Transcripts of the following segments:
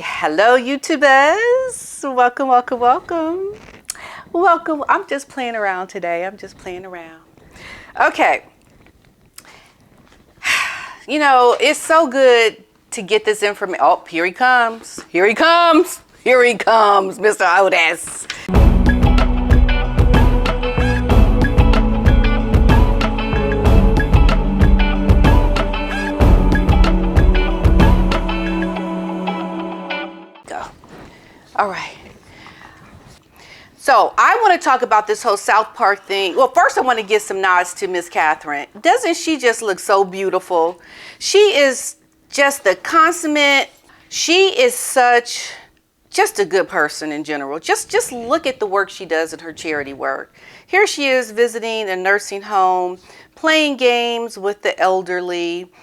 Hello, YouTubers. Welcome. I'm just playing around today. Okay. It's so good to get this information. Oh, here he comes, Mr. Otis. All right. So I want to talk about this whole South Park thing. Well, first I want to give some nods to Miss Catherine. Doesn't she just look so beautiful? She is just the consummate. She is just a good person in general. Just look at the work she does in her charity work. Here she is visiting a nursing home, playing games with the elderly,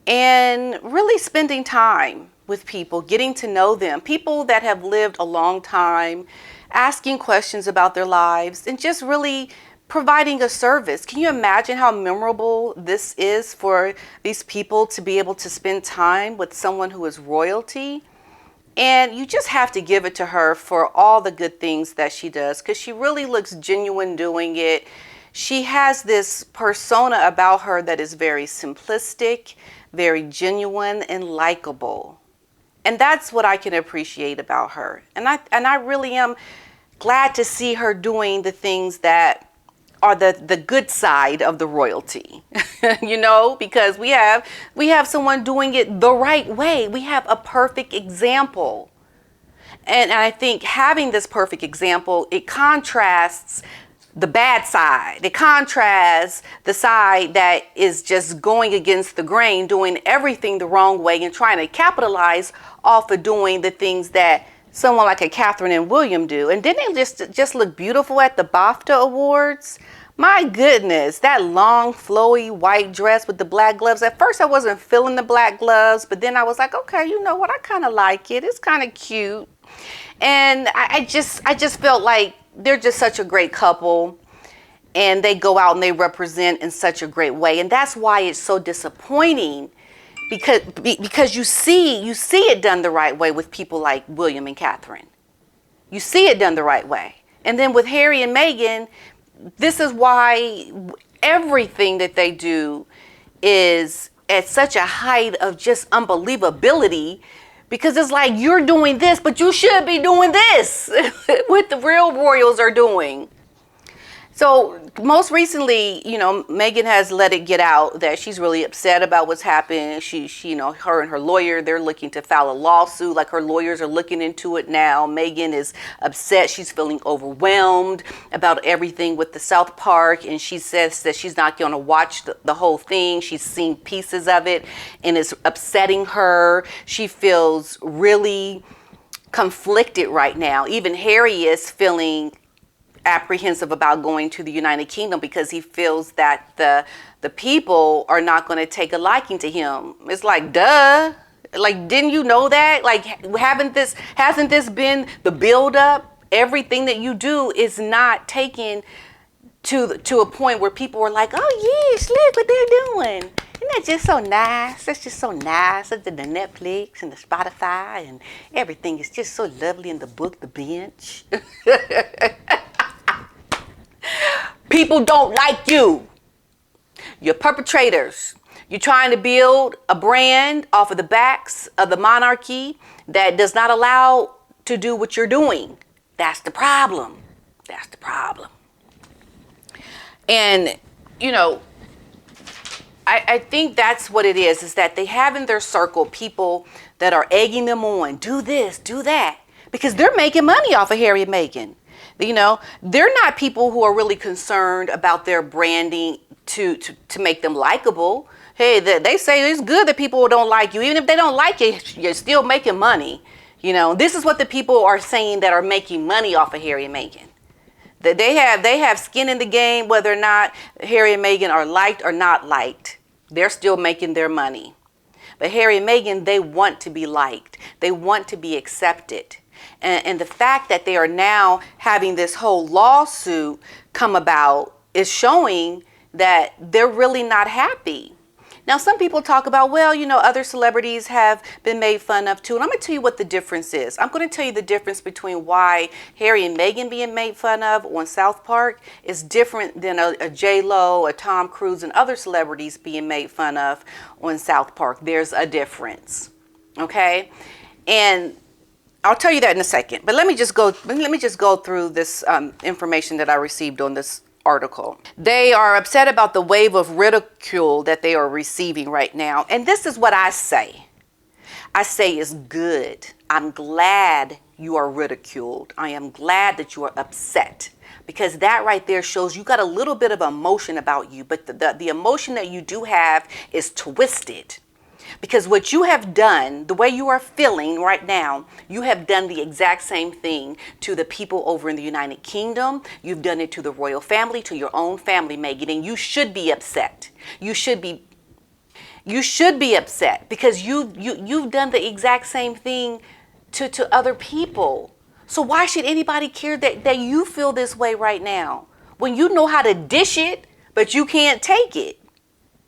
and really spending time with people, getting to know them, people that have lived a long time, asking questions about their lives, and just really providing a service. Can you imagine how memorable this is for these people to be able to spend time with someone who is royalty? And you just have to give it to her for all the good things that she does, because she really looks genuine doing it. She has this persona about her that is very simplistic, very genuine, and likable. And that's what I can appreciate about her. And I really am glad to see her doing the things that are the good side of the royalty, because we have someone doing it the right way. We have a perfect example. And I think having this perfect example, it contrasts the bad side. It contrasts the side that is just going against the grain, doing everything the wrong way and trying to capitalize off of doing the things that someone like a Catherine and William do. And didn't they just look beautiful at the BAFTA Awards? My goodness, that long, flowy white dress with the black gloves. At first I wasn't feeling the black gloves, but then I was like, okay, you know what? I kind of like it. It's kind of cute. And I just felt like they're just such a great couple, and they go out and they represent in such a great way. And that's why it's so disappointing, because you see it done the right way with people like William and Catherine. You see it done the right way. And then with Harry and Meghan, this is why everything that they do is at such a height of just unbelievability, because it's like, you're doing this, but you should be doing this, what the real royals are doing. So most recently, Meghan has let it get out that she's really upset about what's happened. She, her and her lawyer, they're looking to file a lawsuit. Like, her lawyers are looking into it now. Meghan is upset. She's feeling overwhelmed about everything with the South Park. And she says that she's not going to watch the whole thing. She's seen pieces of it and it's upsetting her. She feels really conflicted right now. Even Harry is feeling apprehensive about going to the United Kingdom, because he feels that the people are not going to take a liking to him. It's like, duh. Like, didn't you know that? Like, hasn't this been the build up? Everything that you do is not taken to a point where people are like, oh yes, look what they're doing. Isn't that just so nice? That's just so nice. The Netflix and the Spotify and everything is just so lovely, in the book, The Bench. People don't like you. You're perpetrators. You're trying to build a brand off of the backs of the monarchy that does not allow to do what you're doing. That's the problem. And, I think that's what it is that they have in their circle people that are egging them on. Do this, do that. Because they're making money off of Harry and Meghan. They're not people who are really concerned about their branding to make them likable. Hey, they say it's good that people don't like you. Even if they don't like you, you're still making money. This is what the people are saying that are making money off of Harry and Meghan. That they have skin in the game, whether or not Harry and Meghan are liked or not liked. They're still making their money. But Harry and Meghan, they want to be liked. They want to be accepted. And the fact that they are now having this whole lawsuit come about is showing that they're really not happy. Now, some people talk about, well, other celebrities have been made fun of too. And I'm going to tell you what the difference is. I'm going to tell you the difference between why Harry and Meghan being made fun of on South Park is different than a J-Lo, a Tom Cruise, and other celebrities being made fun of on South Park. There's a difference. Okay? And I'll tell you that in a second. But let me just go through this information that I received on this article. They are upset about the wave of ridicule that they are receiving right now. And this is what I say. I say it's good. I'm glad you are ridiculed. I am glad that you are upset, because that right there shows you got a little bit of emotion about you. But the emotion that you do have is twisted. Because what you have done, the way you are feeling right now, you have done the exact same thing to the people over in the United Kingdom. You've done it to the royal family, to your own family, Meghan, and you should be upset. You should be upset because you've done the exact same thing to other people. So why should anybody care that you feel this way right now when you know how to dish it, but you can't take it?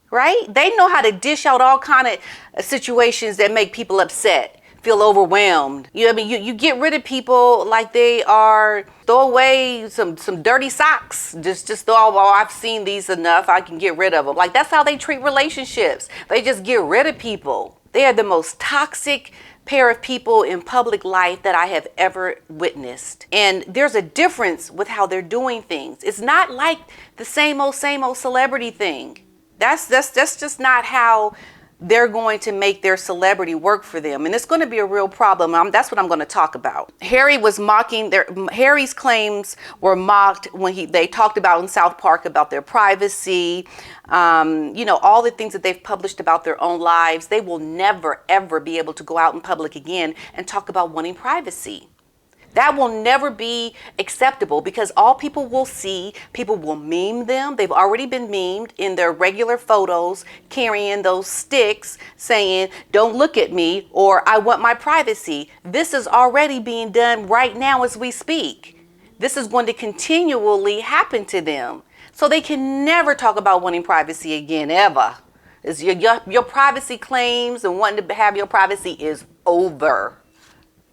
Right? They know how to dish out all kind of situations that make people upset, feel overwhelmed. You get rid of people like they are, throw away some dirty socks. Just throw, I've seen these enough, I can get rid of them. Like, that's how they treat relationships. They just get rid of people. They are the most toxic pair of people in public life that I have ever witnessed. And there's a difference with how they're doing things. It's not like the same old celebrity thing. That's just not how they're going to make their celebrity work for them. And it's going to be a real problem. That's what I'm going to talk about. Harry's claims were mocked when they talked about in South Park about their privacy, all the things that they've published about their own lives. They will never, ever be able to go out in public again and talk about wanting privacy. That will never be acceptable, because all people will see, people will meme them. They've already been memed in their regular photos, carrying those sticks saying, "Don't look at me," or "I want my privacy." This is already being done right now as we speak. This is going to continually happen to them. So they can never talk about wanting privacy again, ever. It's your privacy claims and wanting to have your privacy is over.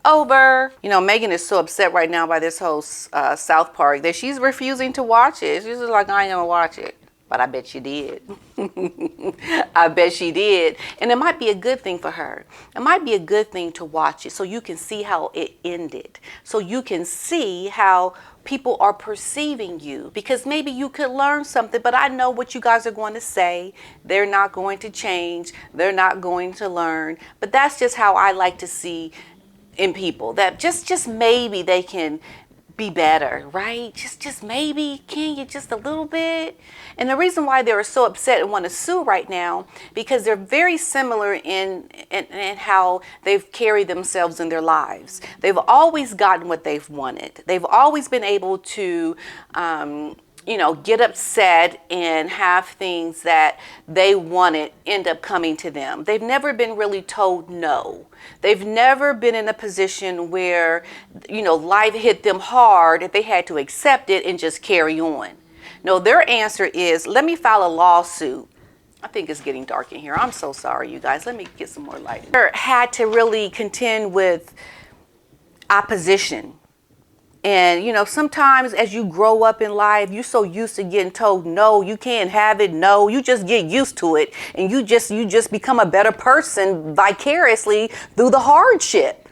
Meghan is so upset right now by this whole South Park that she's refusing to watch it. She's just like, I ain't gonna watch it. But I bet she did. I bet she did. And it might be a good thing for her. It might be a good thing to watch it so you can see how it ended. So you can see how people are perceiving you, because maybe you could learn something. But I know what you guys are going to say. They're not going to change. They're not going to learn. But that's just how I like to see in people, that just maybe they can be better, right? Just maybe, can you, just a little bit? And the reason why they're so upset and want to sue right now, because they're very similar in how they've carried themselves in their lives. They've always gotten what they've wanted. They've always been able to get upset and have things that they wanted end up coming to them. They've never been really told no. They've never been in a position where, life hit them hard that they had to accept it and just carry on. No, their answer is, let me file a lawsuit. I think it's getting dark in here. I'm so sorry, you guys. Let me get some more light. They had to really contend with opposition. And, sometimes as you grow up in life, you're so used to getting told, no, you can't have it. No, you just get used to it. And you just become a better person vicariously through the hardship.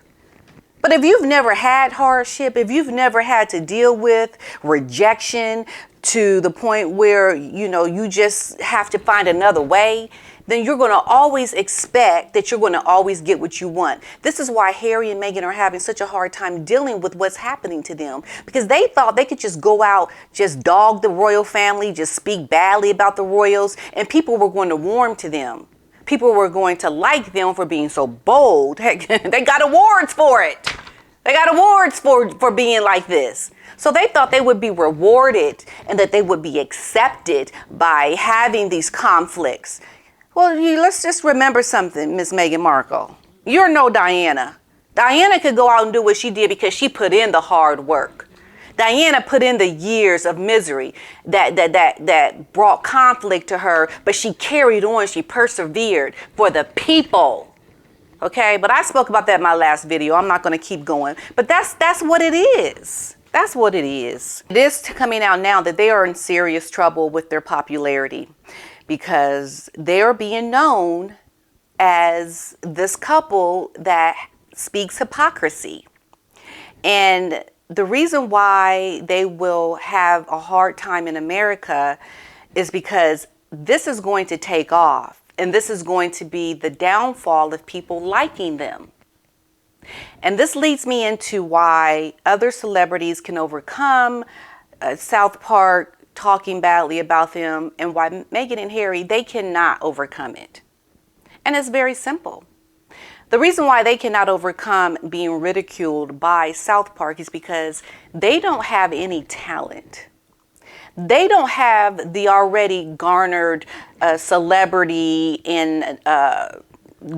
But if you've never had hardship, if you've never had to deal with rejection to the point where, you just have to find another way, then you're going to always expect that you're going to always get what you want. This is why Harry and Meghan are having such a hard time dealing with what's happening to them, because they thought they could just go out, just dog the royal family, just speak badly about the royals, and people were going to warm to them. People were going to like them for being so bold. Heck, they got awards for it. They got awards for being like this. So they thought they would be rewarded and that they would be accepted by having these conflicts. Well, let's just remember something, Miss Meghan Markle. You're no Diana. Diana could go out and do what she did because she put in the hard work. Diana put in the years of misery that brought conflict to her, but she carried on, she persevered for the people. Okay, but I spoke about that in my last video. I'm not going to keep going, but that's what it is. That's what it is. It is coming out now that they are in serious trouble with their popularity because they are being known as this couple that speaks hypocrisy. And the reason why they will have a hard time in America is because this is going to take off, and this is going to be the downfall of people liking them. And this leads me into why other celebrities can overcome South Park talking badly about them, and why Meghan and Harry, they cannot overcome it. And it's very simple. The reason why they cannot overcome being ridiculed by South Park is because they don't have any talent. They don't have the already garnered celebrity and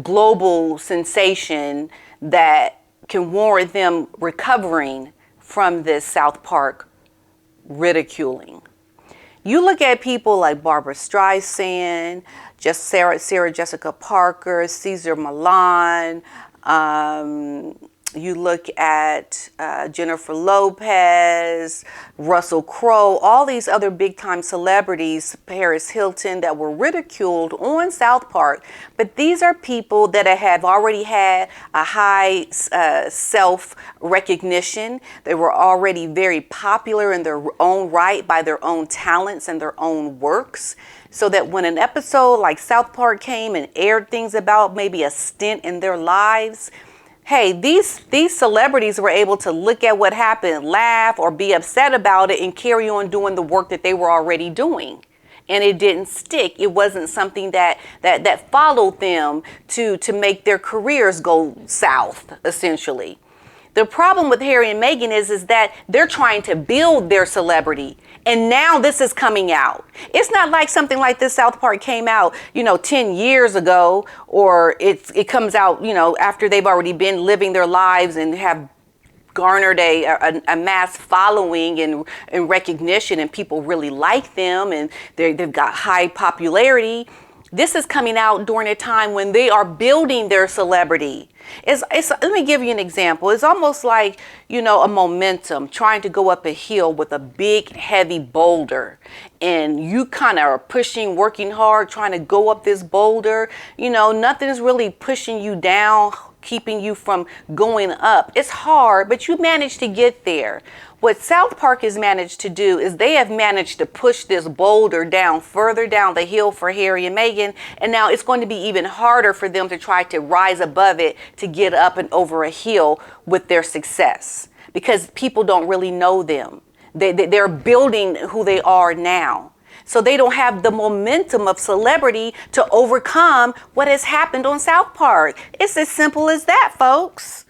global sensation that can warrant them recovering from this South Park ridiculing. You look at people like Barbara Streisand, just Sarah Jessica Parker, Cesar Millan. You look at Jennifer Lopez, Russell Crowe, all these other big-time celebrities, Paris Hilton, that were ridiculed on South Park. But these are people that have already had a high self-recognition. They were already very popular in their own right by their own talents and their own works. So that when an episode like South Park came and aired things about maybe a stint in their lives, hey, these celebrities were able to look at what happened, laugh, or be upset about it, and carry on doing the work that they were already doing. And it didn't stick. It wasn't something that followed them to make their careers go south, essentially. The problem with Harry and Meghan is that they're trying to build their celebrity. And now this is coming out. It's not like something like this South Park came out, 10 years ago, or it comes out, after they've already been living their lives and have garnered a mass following and recognition, and people really like them, and they've got high popularity. This is coming out during a time when they are building their celebrity. Let me give you an example. It's almost like, a momentum, trying to go up a hill with a big, heavy boulder. And you kind of are pushing, working hard, trying to go up this boulder. Nothing's really pushing you down, keeping you from going up. It's hard, but you manage to get there. What South Park has managed to do is they have managed to push this boulder down further down the hill for Harry and Meghan, and now it's going to be even harder for them to try to rise above it to get up and over a hill with their success, because people don't really know them. They're building who they are now. So they don't have the momentum of celebrity to overcome what has happened on South Park. It's as simple as that, folks.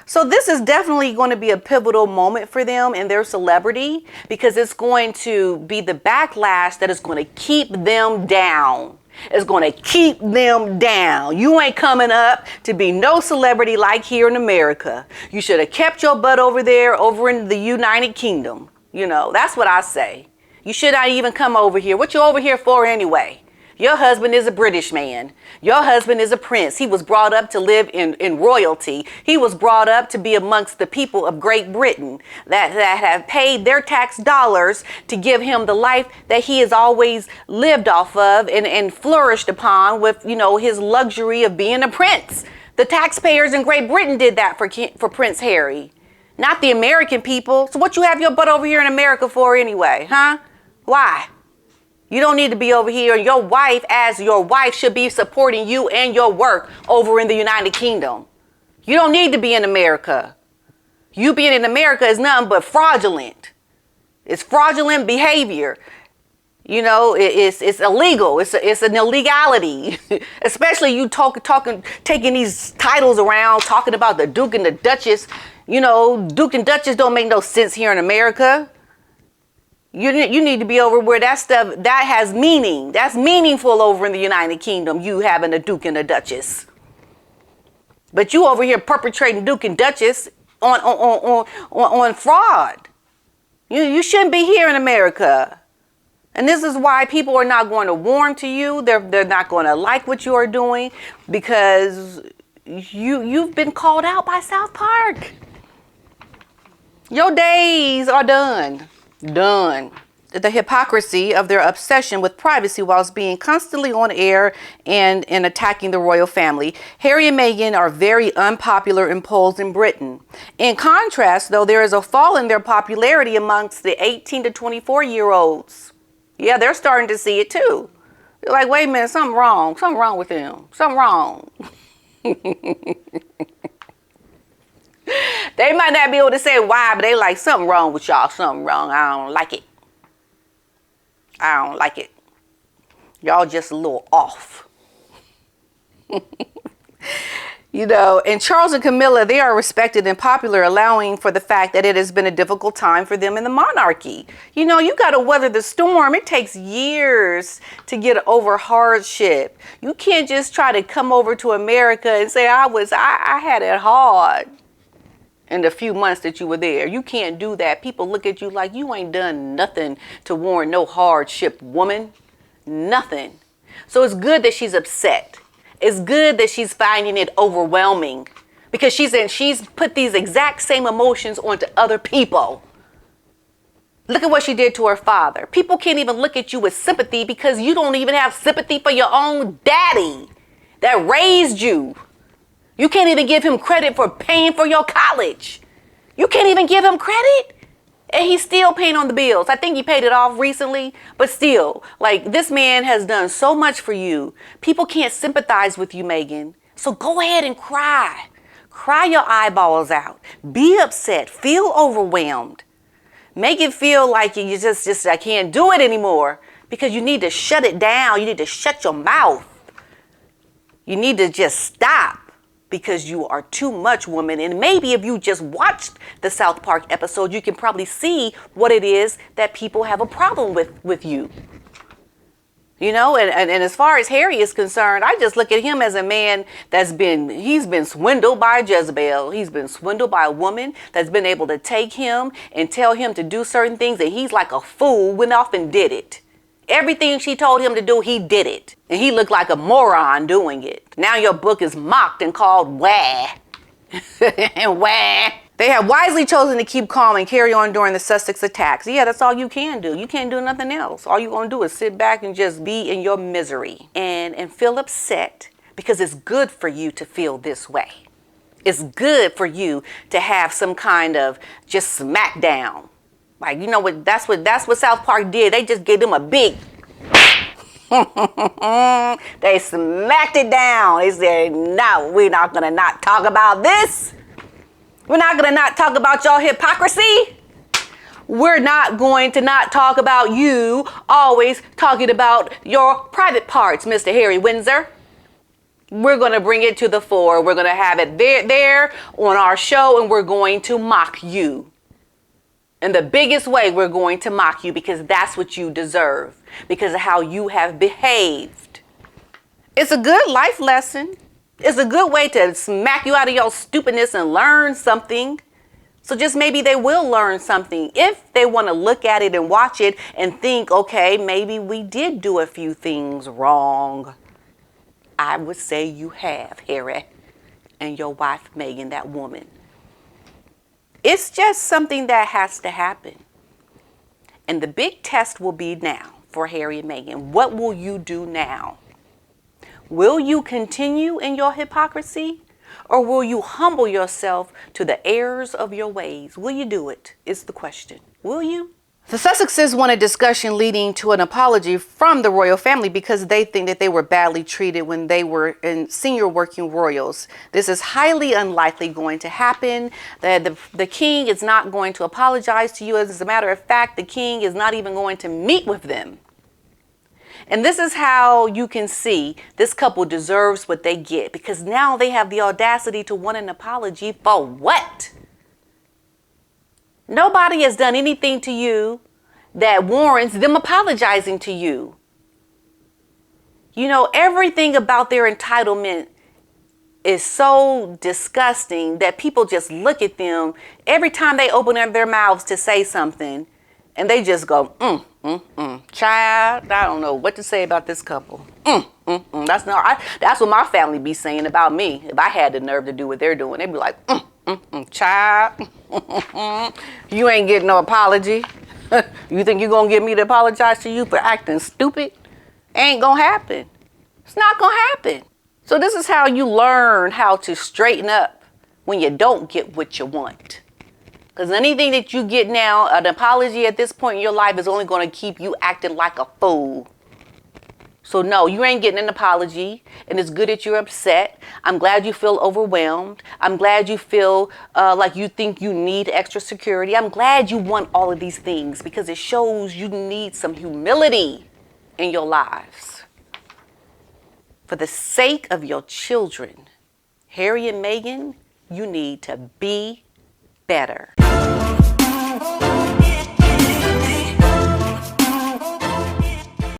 So this is definitely going to be a pivotal moment for them in their celebrity, because it's going to be the backlash that is going to keep them down. It's going to keep them down. You ain't coming up to be no celebrity like here in America. You should have kept your butt over there, over in the United Kingdom. That's what I say. You should not even come over here. What you over here for anyway? Your husband is a British man. Your husband is a prince. He was brought up to live in royalty. He was brought up to be amongst the people of Great Britain that have paid their tax dollars to give him the life that he has always lived off of and flourished upon with, his luxury of being a prince. The taxpayers in Great Britain did that for Prince Harry, not the American people. So what you have your butt over here in America for anyway, huh? Why? You don't need to be over here. Your wife, as your wife, should be supporting you and your work over in the United Kingdom. You don't need to be in America. You being in America is nothing but fraudulent. It's fraudulent behavior. It's illegal. It's an illegality. Especially you taking these titles around, talking about the Duke and the Duchess. Duke and Duchess don't make no sense here in America. You need to be over where that stuff, that has meaning. That's meaningful over in the United Kingdom, you having a Duke and a Duchess. But you over here perpetrating Duke and Duchess on fraud. You shouldn't be here in America. And this is why people are not going to warm to you. They're not going to like what you are doing because you've been called out by South Park. Your days are done. Done. The hypocrisy of their obsession with privacy whilst being constantly on air and attacking the royal family. Harry and Meghan are very unpopular in polls in Britain. In contrast, though, there is a fall in their popularity amongst the 18 to 24-year-olds. Yeah, they're starting to see it too. They're like, wait a minute, something wrong. Something wrong with them. Something wrong. They might not be able to say why, but they like, something wrong with y'all. Something wrong. I don't like it. I don't like it. Y'all just a little off. You know, and Charles and Camilla, they are respected and popular, allowing for the fact that it has been a difficult time for them in the monarchy. You know, you got to weather the storm. It takes years to get over hardship. You can't just try to come over to America and say, I had it hard in the few months that you were there. You can't do that. People look at you like you ain't done nothing to warrant no hardship, woman. Nothing. So it's good that she's upset. It's good that she's finding it overwhelming because she's put these exact same emotions onto other people. Look at what she did to her father. People can't even look at you with sympathy because you don't even have sympathy for your own daddy that raised you. You can't even give him credit for paying for your college. You can't even give him credit. And he's still paying on the bills. I think he paid it off recently, but still, like, this man has done so much for you. People can't sympathize with you, Meghan. So go ahead and cry. Cry your eyeballs out. Be upset. Feel overwhelmed. Make it feel like you just I can't do it anymore because you need to shut it down. You need to shut your mouth. You need to just stop. Because you are too much, woman. And maybe if you just watched the South Park episode, you can probably see what it is that people have a problem with you. You know, and as far as Harry is concerned, I just look at him as a man he's been swindled by Jezebel. He's been swindled by a woman that's been able to take him and tell him to do certain things. And he's like a fool, went off and did it. Everything she told him to do, he did it. And he looked like a moron doing it. Now your book is mocked and called wah. And wah. They have wisely chosen to keep calm and carry on during the Sussex attacks. Yeah, that's all you can do. You can't do nothing else. All you're going to do is sit back and just be in your misery and feel upset because it's good for you to feel this way. It's good for you to have some kind of just smackdown. Like, you know what, that's what South Park did. They just gave them a big, they smacked it down. They said, no, we're not going to not talk about this. We're not going to not talk about your hypocrisy. We're not going to not talk about you always talking about your private parts, Mr. Harry Windsor. We're going to bring it to the fore. We're going to have it there on our show, and we're going to mock you. In the biggest way, we're going to mock you because that's what you deserve, because of how you have behaved. It's a good life lesson. It's a good way to smack you out of your stupidness and learn something. So just maybe they will learn something if they want to look at it and watch it and think, okay, maybe we did do a few things wrong. I would say you have, Harry, and your wife, Meghan, that woman. It's just something that has to happen. And the big test will be now for Harry and Meghan. What will you do now? Will you continue in your hypocrisy? Or will you humble yourself to the errors of your ways? Will you do it? Is the question. Will you? The Sussexes want a discussion leading to an apology from the royal family because they think that they were badly treated when they were in senior working royals. This is highly unlikely going to happen. The king is not going to apologize to you. As a matter of fact, the king is not even going to meet with them. And this is how you can see this couple deserves what they get, because now they have the audacity to want an apology for what? Nobody has done anything to you that warrants them apologizing to you. You know, everything about their entitlement is so disgusting that people just look at them every time they open up their mouths to say something. And they just go, child, I don't know what to say about this couple. That's what my family be saying about me. If I had the nerve to do what they're doing, they'd be like, child, you ain't getting no apology. You think you're going to get me to apologize to you for acting stupid? Ain't going to happen. It's not going to happen. So this is how you learn how to straighten up when you don't get what you want. Because anything that you get now, an apology at this point in your life is only going to keep you acting like a fool. So no, you ain't getting an apology, and it's good that you're upset. I'm glad you feel overwhelmed. I'm glad you feel like you think you need extra security. I'm glad you want all of these things because it shows you need some humility in your lives. For the sake of your children, Harry and Meghan, you need to be better.